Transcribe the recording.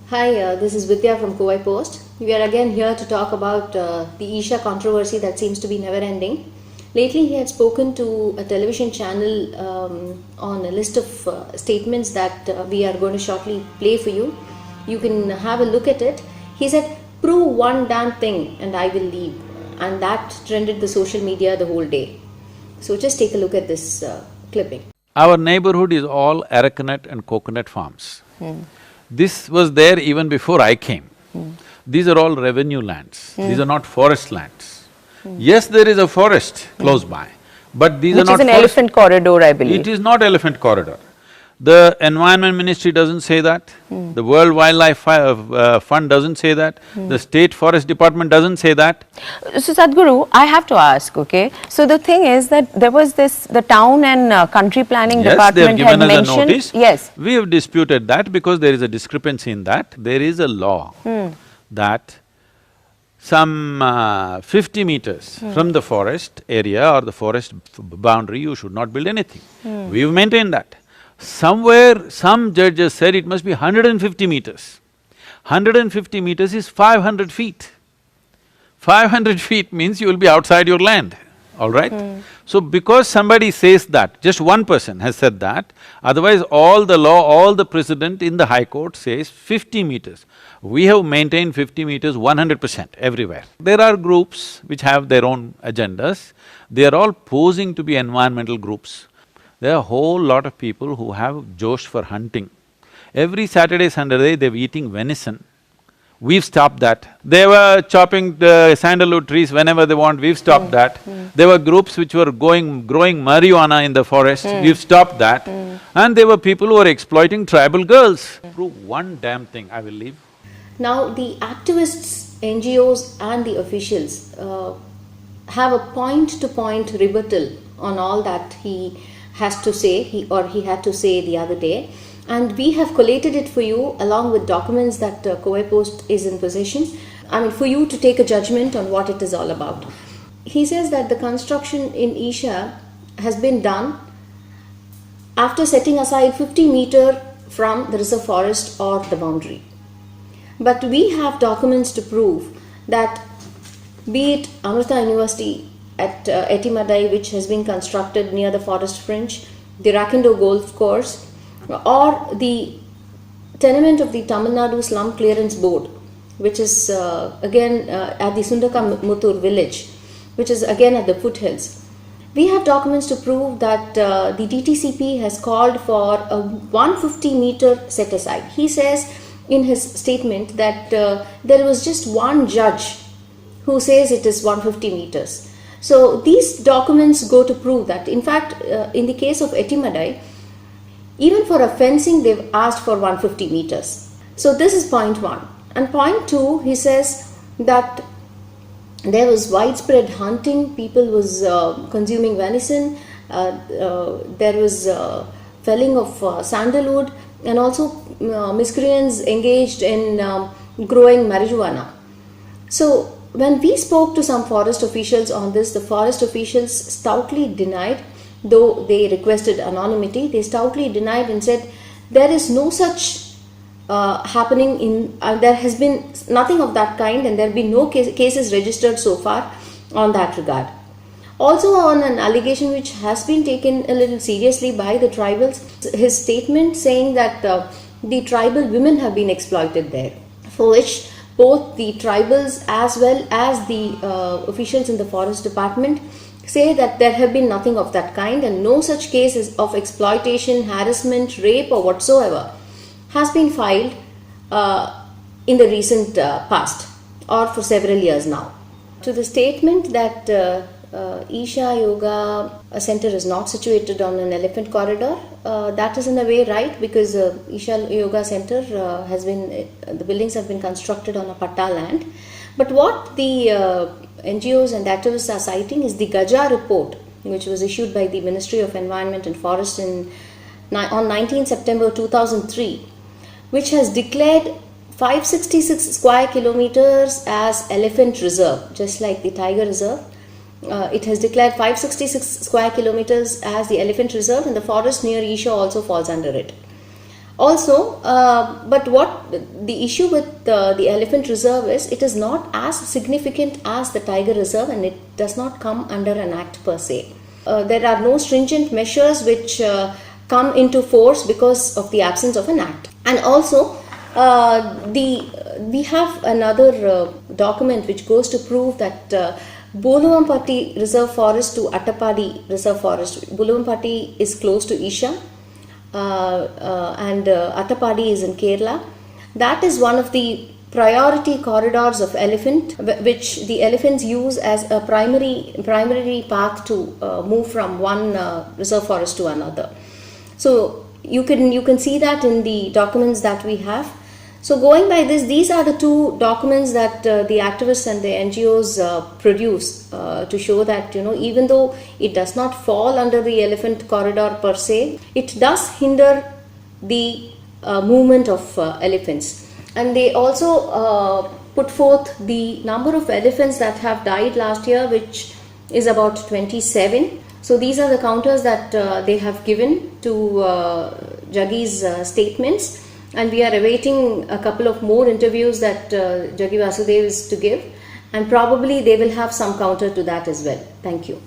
Hi, this is Vidya from Kowai Post. We are again here to talk about the Isha controversy that seems to be never ending. Lately, he had spoken to a television channel on a list of statements that we are going to shortly play for you. You can have a look at it. He said, "Prove one damn thing and I will leave." And that trended the social media the whole day. So just take a look at this clipping. Our neighborhood is all arecanut and coconut farms. This was there even before I came. These are all revenue lands, these are not forest lands. Yes, there is a forest close by, but these are not Which is an elephant corridor, I believe. It is not elephant corridor. The Environment Ministry doesn't say that, the World Wildlife Fund doesn't say that, the State Forest Department doesn't say that. So Sadhguru, I have to ask, okay? So the thing is that there was this… the town and country planning department had mentioned… Yes, they have given us a notice. Yes. We have disputed that because there is a discrepancy in that. There is a law that some 50 meters from the forest area or the forest boundary, you should not build anything. We've maintained that. Somewhere, some judges said it must be 150 meters. 150 meters is 500 feet. 500 feet means you will be outside your land, all right? So because somebody says that, just one person has said that, otherwise all the law, all the precedent in the High Court says 50 meters. We have maintained 50 meters 100% everywhere. There are groups which have their own agendas, they are all posing to be environmental groups. There are a whole lot of people who have josh for hunting. Every Saturday, Sunday, they're eating venison. We've stopped that. They were chopping the sandalwood trees whenever they want, we've stopped that. There were groups which were growing marijuana in the forest, we've stopped that. And there were people who were exploiting tribal girls. Prove one damn thing, I will leave. Now, the activists, NGOs and the officials have a point-to-point rebuttal on all that he has to say, he had to say the other day, and we have collated it for you along with documents that Kowai Post is in possession, for you to take a judgment on what it is all about. He says that the construction in Isha has been done after setting aside 50 meters from the reserve forest or the boundary. But we have documents to prove that, be it Amrita University at Etimadai, which has been constructed near the forest fringe, the Rakindo Golf Course, or the tenement of the Tamil Nadu Slum Clearance Board, which is again at the Sundakamuthur village, which is again at the foothills. We have documents to prove that the DTCP has called for a 150-meter set aside. He says in his statement that there was just one judge who says it is 150 meters. So these documents go to prove that. In fact, in the case of Etimadai, even for a fencing they've asked for 150 meters. So this is point one. And point two, he says that there was widespread hunting, people was consuming venison, there was felling of sandalwood, and also miscreants engaged in growing marijuana. So when we spoke to some forest officials on this, the forest officials stoutly denied, though they requested anonymity, they stoutly denied and said there is no such happening in… there has been nothing of that kind and there have been no cases registered so far on that regard. Also on an allegation which has been taken a little seriously by the tribals, his statement saying that the tribal women have been exploited there, for which both the tribals as well as the officials in the forest department say that there have been nothing of that kind and no such cases of exploitation, harassment, rape or whatsoever has been filed in the recent past or for several years now. To the statement that Isha Yoga Center is not situated on an elephant corridor, that is in a way right, because Isha Yoga Center the buildings have been constructed on a patta land. But what the NGOs and activists are citing is the Gaja report, which was issued by the Ministry of Environment and Forest on 19 September 2003, which has declared 566 square kilometers as elephant reserve, just like the tiger reserve. It has declared 566 square kilometers as the elephant reserve, and the forest near Isha also falls under it. Also, but what the issue with the elephant reserve is, it is not as significant as the tiger reserve, and it does not come under an act per se. There are no stringent measures which come into force because of the absence of an act. And also, we have another document which goes to prove that Boluvampatti Reserve Forest to Attapadi Reserve Forest. Boluvampatti is close to Isha, and Attapadi is in Kerala. That is one of the priority corridors of elephant, which the elephants use as a primary path to move from one reserve forest to another. So you can see that in the documents that we have. So going by this, these are the two documents that the activists and the NGOs produce to show that, even though it does not fall under the elephant corridor per se, it does hinder the movement of elephants. And they also put forth the number of elephants that have died last year, which is about 27. So these are the counters that they have given to Jaggi's statements. And we are awaiting a couple of more interviews that Jaggi Vasudev is to give, and probably they will have some counter to that as well. Thank you.